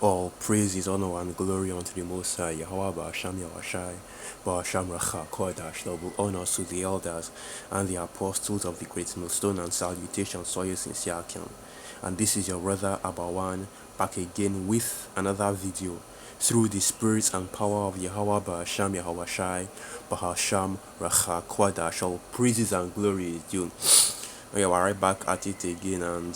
All praises, honor, and glory unto the Most High, Yahweh Ba'asham Yahweh Ba'asham Racha, Kodash, double honors to the elders and the apostles of the Great Millstone, and salutations to you sincere Akim. And this is your brother Abawan, back again with another video through the spirits and power of Yahweh Ba'asham Yahweh Ba'asham Racha, Kodash, all praises and glory is due. We are right back at it again, and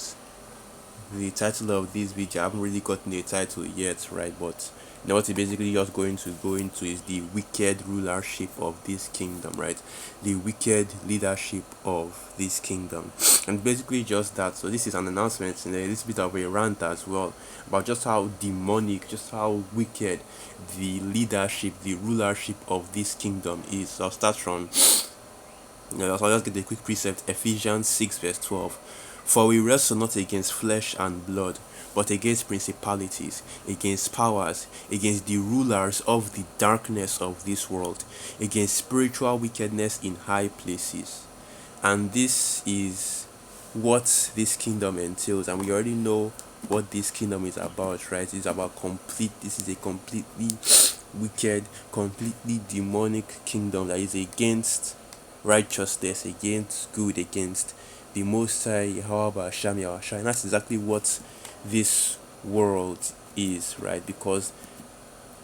the title of this video, I haven't really gotten the title yet, right? But what it's basically just going to go into is the wicked rulership of this kingdom, right? The wicked leadership of this kingdom, and basically just that. So this is an announcement and a little bit of a rant as well about just how demonic, just how wicked the leadership, the rulership of this kingdom is. So I'll start from, so I'll just get a quick precept. Ephesians 6 verse 12. For we wrestle not against flesh and blood, but against principalities, against powers, against the rulers of the darkness of this world, against spiritual wickedness in high places. And this is what this kingdom entails, and we already know what this kingdom is about, right? It's about this is a completely wicked, completely demonic kingdom that is against righteousness, against good, against the Most High, however, Shami Awashai. And that's exactly what this world is, right? Because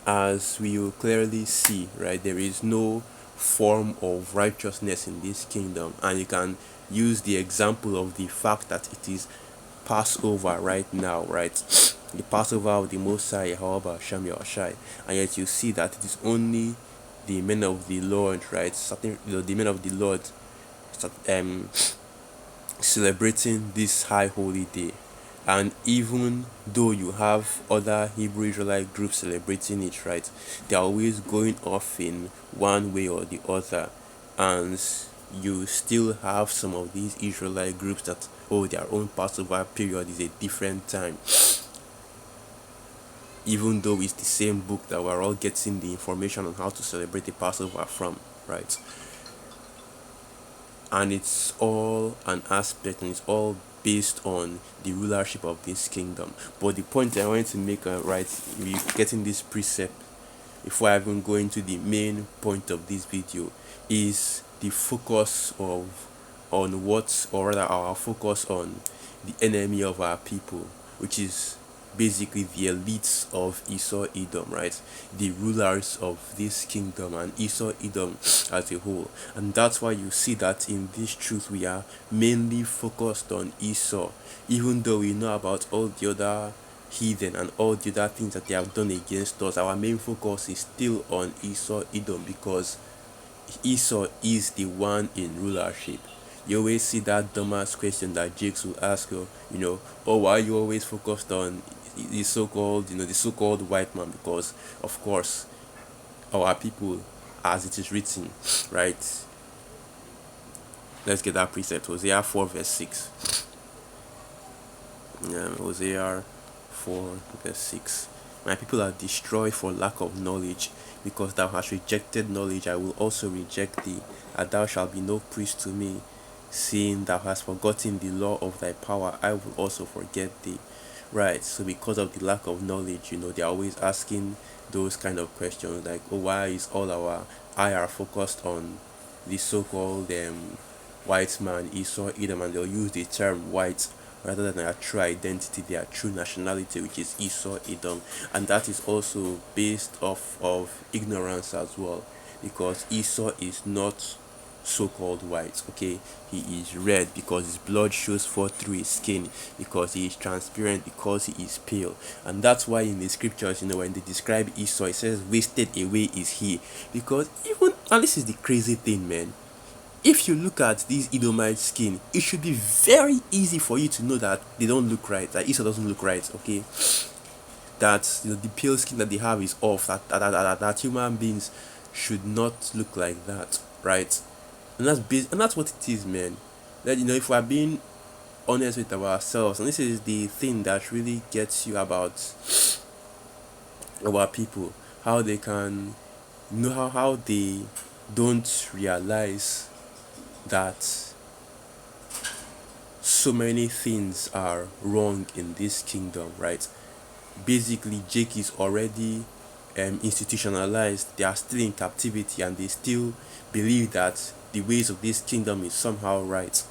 as we will clearly see, right, there is no form of righteousness in this kingdom, and you can use the example of the fact that it is Passover right now, right? The Passover of the Most High, however, Shami Awashai, and yet you see that it is only the men of the Lord, right? Certain, the men of the Lord, celebrating this high holy day. And even though you have other Hebrew Israelite groups celebrating it, right, they're always going off in one way or the other. And you still have some of these Israelite groups that, oh, their own Passover period is a different time, even though it's the same book that we're all getting the information on how to celebrate the Passover from, right? And it's all an aspect, and it's all based on the rulership of this kingdom. But the point I wanted to make, right, we getting this precept before I even go into the main point of this video, is the focus of on what, or rather our focus on the enemy of our people, which is basically the elites of Esau Edom, right? The rulers of this kingdom and Esau Edom as a whole. And that's why you see that in this truth we are mainly focused on Esau, even though we know about all the other heathen and all the other things that they have done against us. Our main focus is still on Esau Edom, because Esau is the one in rulership. You always see that dumbass question that Jakes will ask you, oh, why are you always focused on the so-called, the so-called white man? Because, of course, our people, as it is written, right? Let's get that precept. Hosea 4 verse 6. Hosea 4 verse 6. My people are destroyed for lack of knowledge. Because thou hast rejected knowledge, I will also reject thee, and thou shalt be no priest to me. Seeing thou hast forgotten the law of thy power, I will also forget thee. Right, so because of the lack of knowledge, they're always asking those kind of questions like, oh, why is all our eye are focused on the so-called white man, Esau Edom, and they'll use the term white rather than their true identity, their true nationality, which is Esau Edom. And that is also based off of ignorance as well, because Esau is not so-called white, okay? He is red because his blood shows forth through his skin, because he is transparent, because he is pale. And that's why in the scriptures, when they describe Esau, it says wasted away is he, because even, and this is the crazy thing, man, if you look at these Edomite skin, it should be very easy for you to know that they don't look right, that Esau doesn't look right, okay? That the pale skin that they have is off, that human beings should not look like that, right? And that's what it is, man. That, if we're being honest with ourselves, and this is the thing that really gets you about our people, how they can how they don't realize that so many things are wrong in this kingdom, right? basically Jake is already institutionalized. They are still in captivity, and they still believe that the ways of this kingdom is somehow right.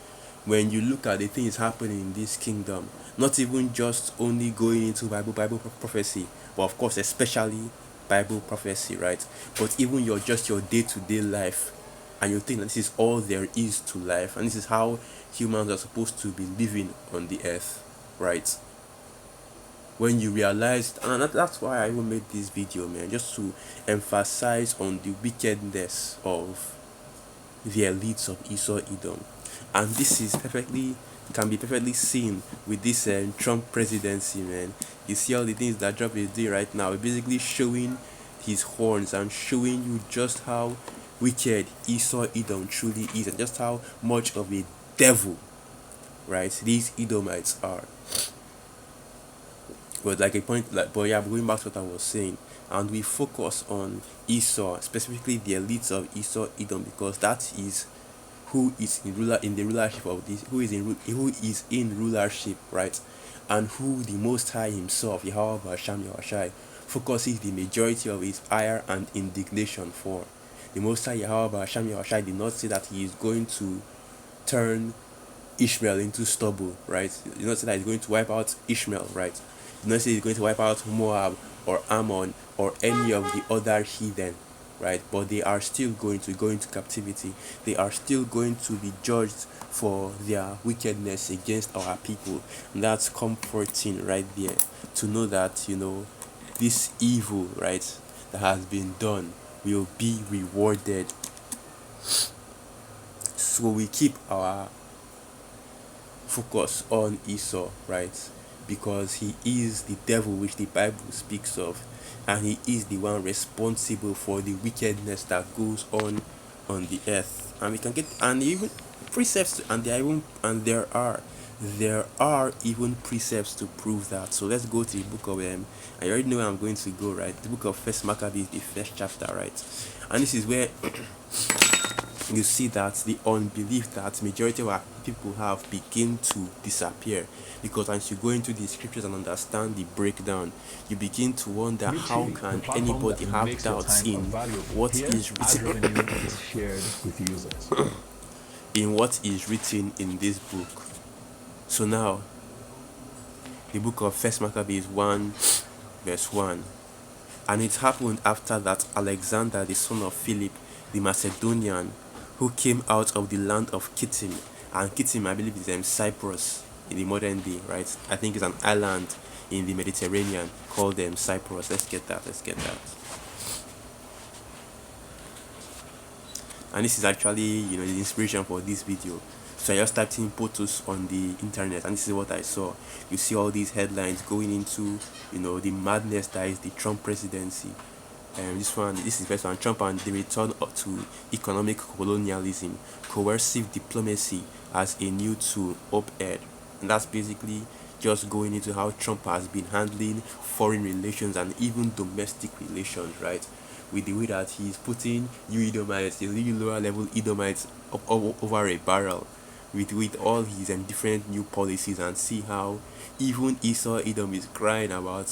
When you look at the things happening in this kingdom, not even just only going into Bible prophecy, but of course especially Bible prophecy, right? But even your day-to-day life, and you think that this is all there is to life, and this is how humans are supposed to be living on the earth, right? When you realize, and that's why I even made this video, man, just to emphasize on the wickedness of the elites of Esau Edom. And this is perfectly, can be perfectly seen with this Trump presidency, man. You see all the things that Trump is doing right now, basically showing his horns and showing you just how wicked Esau Edom truly is, and just how much of a devil, right, these Edomites are. But like a point, like, but yeah, going back to what I was saying, and we focus on Esau, specifically the elites of Esau Edom, because that is who is in the rulership of this, who is in rulership, right, and who the Most High Himself, Yahweh Basham Yahushai, focuses the majority of his ire and indignation for. The Most High Yahweh Basham Yahushai did not say that He is going to turn Ishmael into stubble, right? He did not say that He's going to wipe out Ishmael, right? He did not say He's going to wipe out Moab or Ammon or any of the other heathen, right? But they are still going to go into captivity. They are still going to be judged for their wickedness against our people. And that's comforting right there, to know that, this evil, right, that has been done will be rewarded. So we keep our focus on Esau, right? Because he is the devil which the Bible speaks of, and he is the one responsible for the wickedness that goes on the earth. And we can get, and even precepts, and there are even precepts to prove that. So let's go to the book of I already know where I'm going to go, right? The book of First Maccabees, the first chapter, right? And this is where you see that the unbelief that majority of our people have begin to disappear, because as you go into the scriptures and understand the breakdown, you begin to wonder, how can anybody have doubts in what is written in what is written in this book. So now, the book of First Maccabees 1 verse 1. And it happened after that Alexander the son of Philip the Macedonian, who came out of the land of Kittim, and Kittim, I believe, is Cyprus in the modern day, right? I think it's an island in the Mediterranean called Cyprus. Let's get that. And this is actually, the inspiration for this video. So I just typed in POTUS on the internet, and this is what I saw. You see all these headlines going into, the madness that is the Trump presidency. This is the first one: Trump and the return to economic colonialism, coercive diplomacy as a new tool, op-ed. And that's basically just going into how Trump has been handling foreign relations and even domestic relations, right? With the way that he's putting new Edomites, the lower level Edomites, over a barrel, with all his different new policies, and see how even Esau Edom is crying about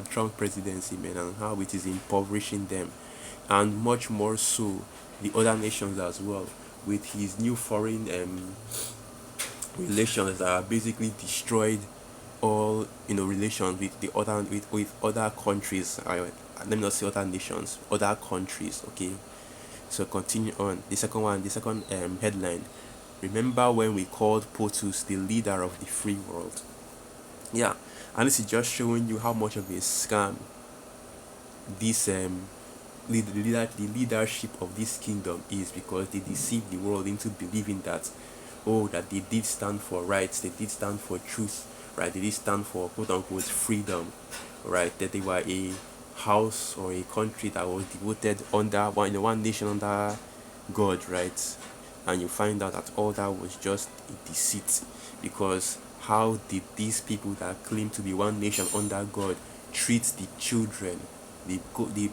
Trump presidency, man, and how it is impoverishing them, and much more so the other nations as well, with his new foreign relations that are basically destroyed all relations with the other with other countries. Let me not say other nations, other countries. Okay, so continue on. The second headline: remember when we called POTUS the leader of the free world? Yeah, and this is just showing you how much of a scam this the leadership of this kingdom is, because they deceive the world into believing that, that they did stand for rights, they did stand for truth, right? They did stand for quote unquote freedom, right? That they were a house or a country that was devoted under one nation under God, right? And you find out that all that was just a deceit, because how did these people that claim to be one nation under God treat the children, the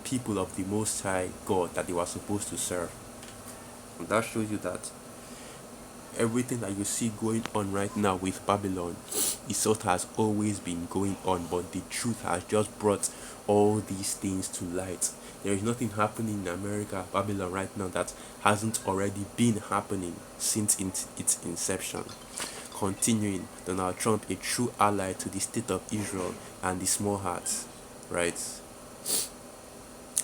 people of the Most High God that they were supposed to serve? And that shows you that everything that you see going on right now with Babylon is what has always been going on, but the truth has just brought all these things to light. There is nothing happening in America, Babylon right now that hasn't already been happening since its inception. Continuing, Donald Trump, a true ally to the state of Israel and the small hearts, right?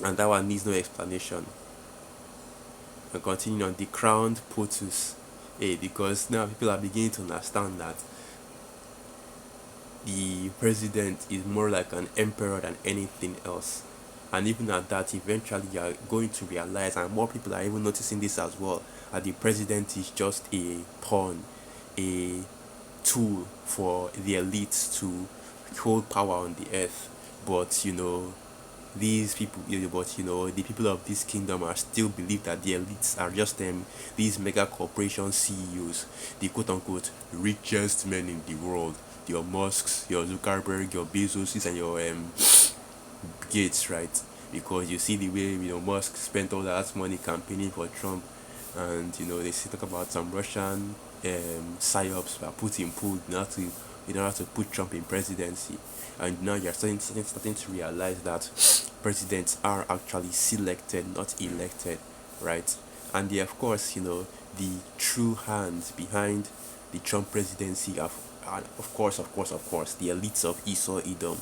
And that one needs no explanation. And continuing on, the crowned POTUS, because now people are beginning to understand that the president is more like an emperor than anything else. And even at that, eventually you are going to realize, and more people are even noticing this as well, that the president is just a pawn, a tool for the elites to hold power on the earth. But these people, but the people of this kingdom are still believe that the elites are just these mega corporation CEOs, the quote unquote richest men in the world, your Musks, your Zuckerberg, your Bezoses, and your Gates, right? Because you see the way Musk spent all that money campaigning for Trump, and they still talk about some Russian psyops that Putin pulled in order to put Trump in presidency. And now you're starting to realize that presidents are actually selected, not elected, right? And they, of course, the true hands behind the Trump presidency of course, the elites of Esau, Edom.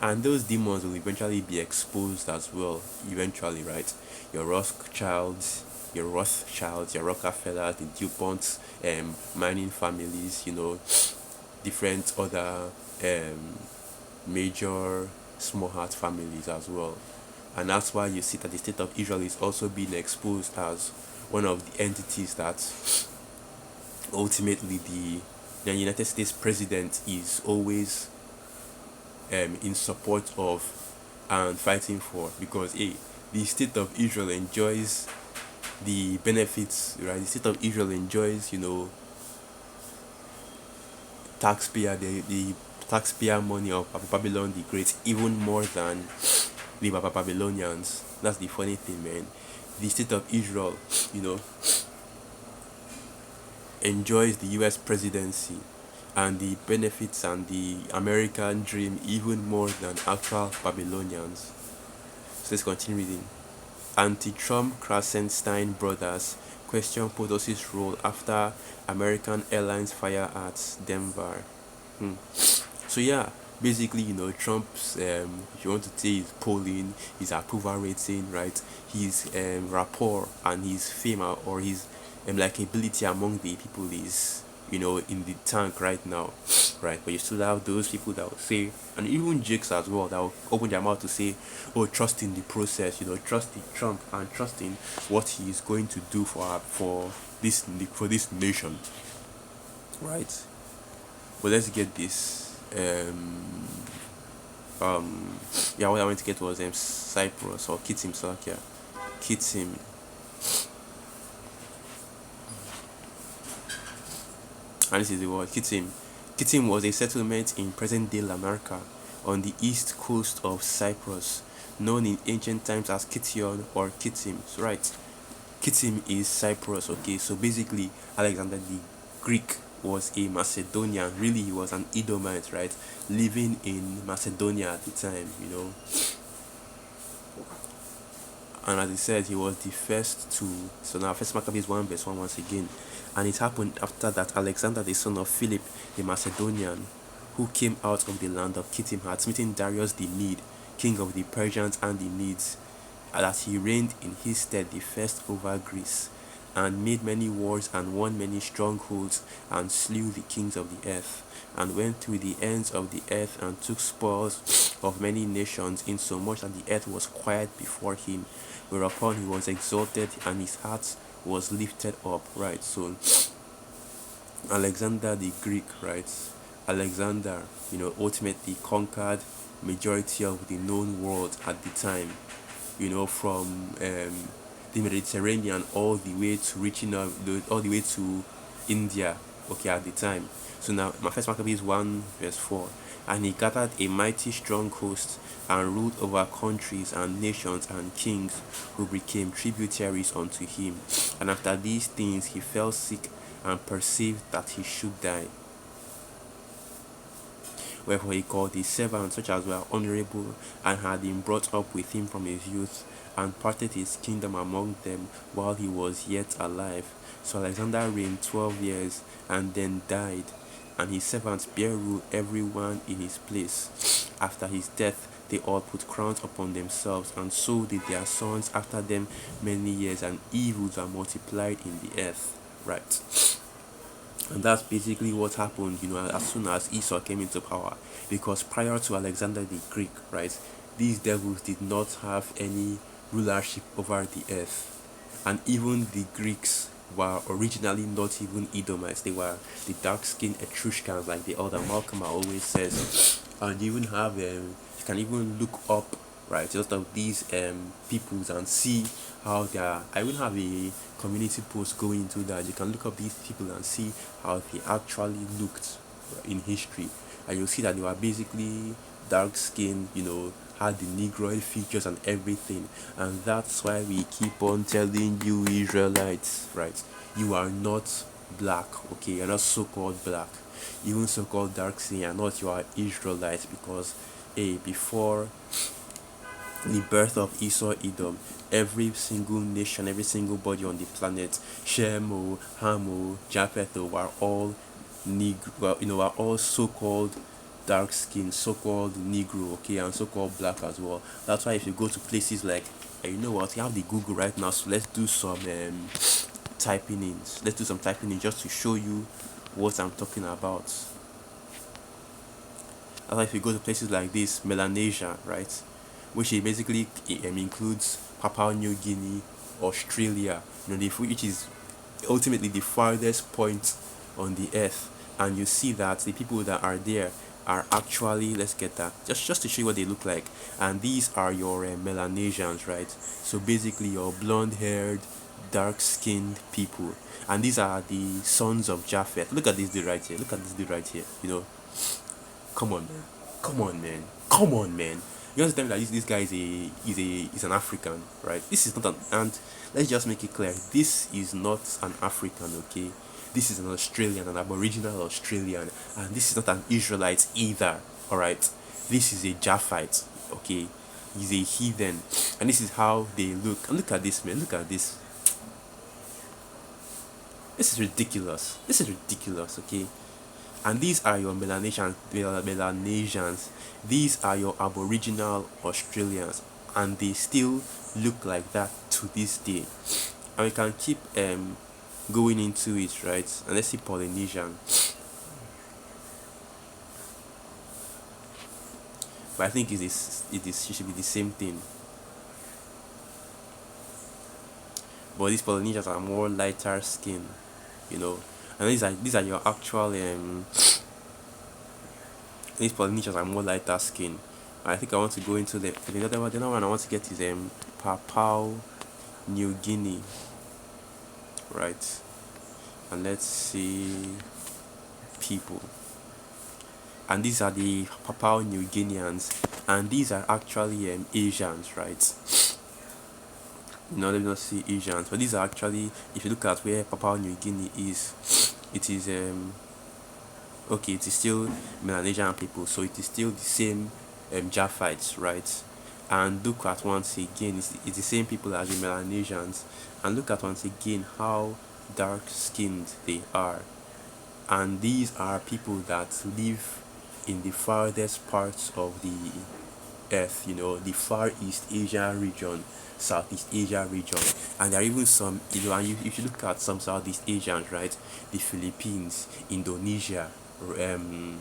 And those demons will eventually be exposed as well, eventually, right? Your Rothschilds, your Rockefellers, the DuPonts, mining families, different other major small heart families as well. And that's why you see that the state of Israel is also being exposed as one of the entities that ultimately the United States president is always in support of and fighting for, because the state of Israel enjoys the benefits, right? The state of Israel enjoys, the taxpayer money of Babylon the Great even more than the Babylonians. That's the funny thing, man. The state of Israel, enjoys the US presidency and the benefits and the American dream even more than actual Babylonians. So let's continue reading. Anti-Trump Krasenstein brothers question POTUS's role after American Airlines fire at Denver. So yeah, basically, Trump's if you want to say his polling, his approval rating, right? His rapport and his fame or his likability among the people is in the tank right now, right? But you still have those people that will say, and even Jakes as well, that will open their mouth to say, oh, trust in the process, trust in Trump and trust in what he is going to do for this nation, right? But let's get this. Yeah, what I wanted to get was Cyprus or Kitim Salakia. Kitim. And this is the word Kitim. Kitim was a settlement in present-day Larnaca on the east coast of Cyprus, known in ancient times as Kition or Kitim. So, right, Kitim is Cyprus. Okay, so basically Alexander the Greek was a Macedonian. Really, he was an Edomite, right, living in Macedonia at the time. And as he said, he was the first to. So now, First Maccabees 1 verse 1 once again. And it happened after that Alexander, the son of Philip the Macedonian, who came out of the land of Kittim, had smitten Darius the Mede, king of the Persians and the Medes, and that he reigned in his stead the first over Greece, and made many wars and won many strongholds, and slew the kings of the earth, and went through the ends of the earth, and took spoils of many nations, insomuch that the earth was quiet before him, whereupon he was exalted, and his heart was lifted up, right? So Alexander the Greek, right? Alexander, ultimately conquered majority of the known world at the time, from the Mediterranean all the way to reaching out, all the way to India, okay, at the time. So now, my First Maccabees 1 verse 4. And he gathered a mighty strong host, and ruled over countries and nations and kings, who became tributaries unto him. And after these things he fell sick, and perceived that he should die. Wherefore he called his servants, such as were honorable, and had been brought up with him from his youth, and parted his kingdom among them while he was yet alive. So Alexander reigned 12 years, and then died, and his servants bare rule every one in his place. After his death, they all put crowns upon themselves, and so did their sons after them many years, and evils are multiplied in the earth. Right. And that's basically what happened, as soon as Esau came into power. Because prior to Alexander the Greek, right, these devils did not have any rulership over the earth. And even the Greeks were originally not even Edomites, they were the dark skinned Etruscans, like the elder Malcolm always says. And you even have, you can even look up, right, just of these peoples and see how they are. I will have a community post going into that. You can look up these people and see how they actually looked in history, and you'll see that they were basically dark skinned, had the negroid features and everything. And that's why we keep on telling you, Israelites, right, you are not black, okay, you're not so-called black, even so-called dark skin, you're not, you are Israelites. Because before the birth of Esau Edom, every single nation, every single body on the planet, Shemo, Hamo, Japheth, were all Negro, well, are all so-called dark skin, so-called Negro, okay, and so-called black as well. That's why if you go to places like, you know what, you have the Google right now, so let's do some typing in. Let's do some typing in just to show you what I'm talking about. That's why if you go to places like this, Melanesia, right, which it basically includes Papua New Guinea, Australia, which is ultimately the farthest point on the earth. And you see that the people that are there are actually, let's get that, just to show you what they look like. And these are your Melanesians, right? So basically your blonde haired, dark skinned people. And these are the sons of Japheth. Look at this dude right here, look at this dude right here. Come on, man. Come on, man. Come on, man. You understand that this guy is an African, right? This is not an, and let's just make it clear. This is not an African, okay? This is an Australian, an Aboriginal Australian, and this is not an Israelite either. All right, this is a Japhite, okay? He's a heathen, and this is how they look. And look at this, man. Look at this. This is ridiculous. This is ridiculous, okay? And these are your Melanesians. These are your Aboriginal Australians, and they still look like that to this day. And we can keep going into it, right? And let's see Polynesian. But I think it should be the same thing. But these Polynesians are more lighter skin, and these are your actual these Polynesians are more lighter skin. I think I want to go into the other one I want to get is Papua New Guinea, right? And let's see people. And these are the Papua New Guineans, and these are actually Asians, right? Let me not see Asians, but these are actually, if you look at where Papua New Guinea is, it is okay, it is still Melanesian people, so it is still the same Japhites, right? And look at once again, it's the same people as the Melanesians, and look at once again how dark skinned they are. And these are people that live in the farthest parts of the earth, the Far East Asia region, Southeast Asia region. And there are even some, and if you look at some Southeast Asians, right, the Philippines, Indonesia, I'm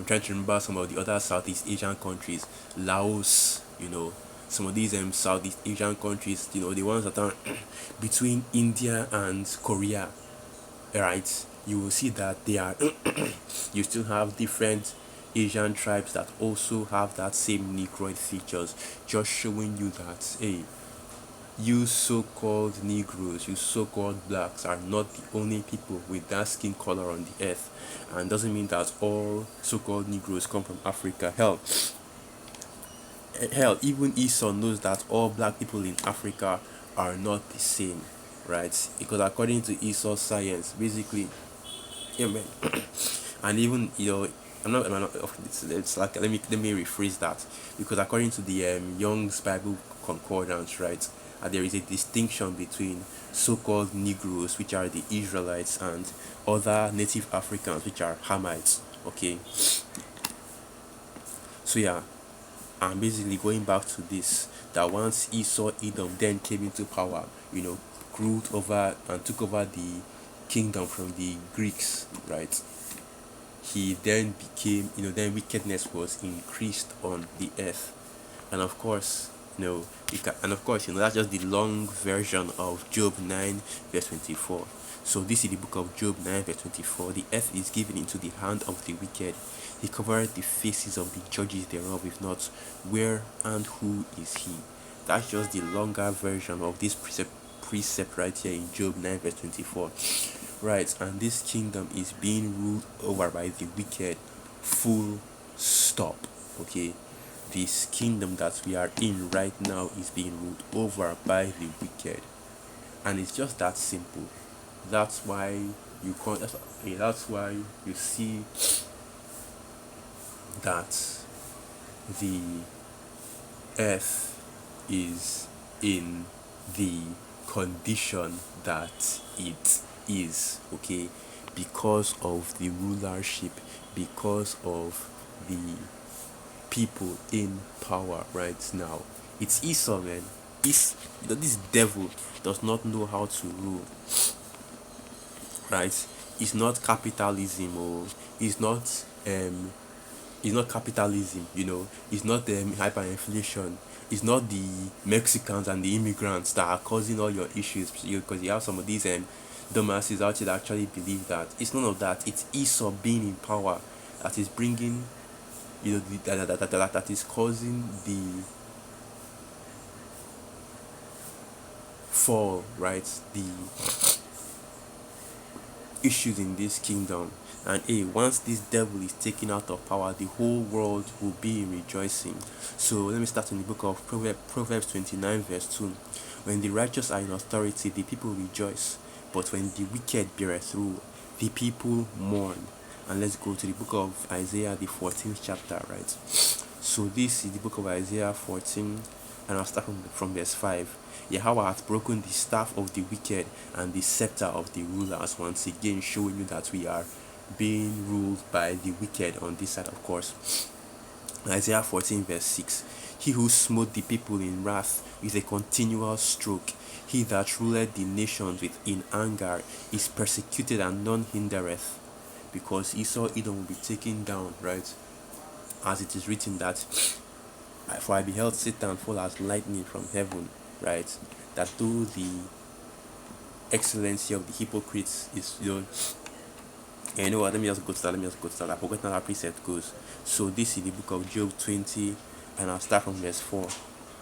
trying to remember some of the other Southeast Asian countries, Laos, some of these Southeast Asian countries, the ones that are between India and Korea, right? You will see that they are you still have different Asian tribes that also have that same Negroid features, just showing you that, hey, you so-called Negroes, you so-called blacks are not the only people with that skin color on the earth. And doesn't mean that all so-called Negroes come from Africa. Hell, even Esau knows that all black people in Africa are not the same. right? Because according to Esau science, basically, yeah, man. And even I'm not it's like let me rephrase that, because according to the Young's Bible Concordance, right, there is a distinction between so-called Negroes, which are the Israelites, and other native Africans, which are Hamites. Okay, so yeah, and basically going back to this, that once Esau Edom then came into power, ruled over and took over the kingdom from the Greeks, right? He then became, then wickedness was increased on the earth. And of course, that's just the long version of Job 9 verse 24. So this is the book of Job 9 verse 24. The earth is given into the hand of the wicked. He covered the faces of the judges thereof, if not, where and who is he? That's just the longer version of this precept right here in Job 9 verse 24. Right, and this kingdom is being ruled over by the wicked. Full stop. Okay, this kingdom that we are in right now is being ruled over by the wicked, and it's just that simple. That's why you can't. That's why you see that the earth is in the condition that it is, okay, because of the rulership, because of the people in power right now. It's Esau, man. This devil does not know how to rule, right? It's not capitalism, or it's not capitalism, it's not hyperinflation, it's not the Mexicans and the immigrants that are causing all your issues, because you have some of these dumbasses out here that actually believe that. It's none of that. It's Esau being in power that is bringing, that is causing the fall, right? The issues in this kingdom. And once this devil is taken out of power, the whole world will be in rejoicing. So let me start in the book of Proverbs 29 verse 2. When the righteous are in authority, the people rejoice, but when the wicked beareth rule, the people mourn. And let's go to the book of Isaiah, the 14th chapter, right? So this is the book of Isaiah 14, and I'll start from verse 5. Yahweh hath broken the staff of the wicked and the scepter of the rulers, once again showing you that we are being ruled by the wicked on this side, of course. Isaiah 14 verse 6. He who smote the people in wrath with a continual stroke, he that ruleth the nations in anger, is persecuted and none hindereth. Because Esau Edom will be taken down, right? As it is written that, for I beheld Satan fall as lightning from heaven, right? That though the excellency of the hypocrites is, and you know what, let me just go to that. I forgot how that precept goes. So this is the book of Job 20, and I'll start from verse 4.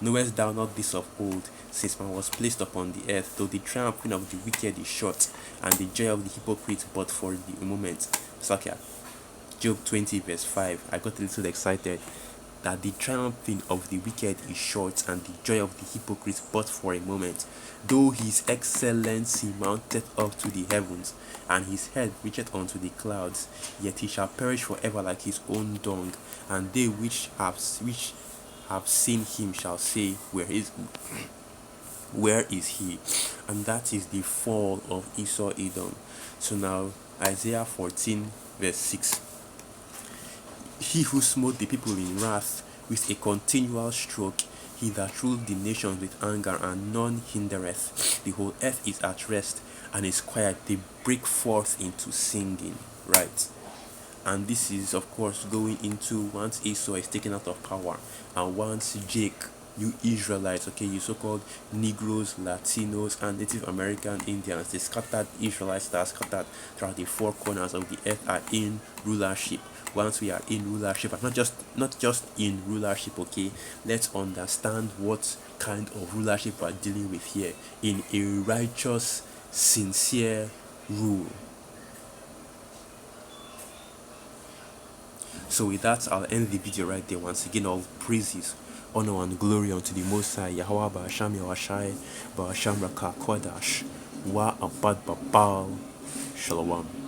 Knowest thou not this of old, since man was placed upon the earth, though the triumphing of the wicked is short, and the joy of the hypocrite but for the moment. So okay, Job 20 verse 5. I got a little excited. That the triumphing of the wicked is short, and the joy of the hypocrite but for a moment. Though his excellency mounteth up to the heavens, and his head reacheth unto the clouds, yet he shall perish forever like his own dung, and they which have seen him shall say, where is he? And that is the fall of Esau Edom. So now Isaiah 14 verse 6. He who smote the people in wrath with a continual stroke, he that ruled the nations with anger, and none hindereth. The whole earth is at rest and is quiet. They break forth into singing, right? And this is, of course, going into once Esau is taken out of power, and once Jake, you Israelites, okay, you so-called Negroes, Latinos, and Native American Indians, the scattered Israelites that are scattered throughout the four corners of the earth, are in rulership. Once we are in rulership, and not just in rulership, okay, let's understand what kind of rulership we're dealing with here. In a righteous, sincere rule. So with that, I'll end the video right there. Once again, all praises, honor, and glory unto the Most High, Yahweh Ba'asham Yahweh Shai, Ba'asham Raka Kodash. Wa Ampad Babal. Shalom.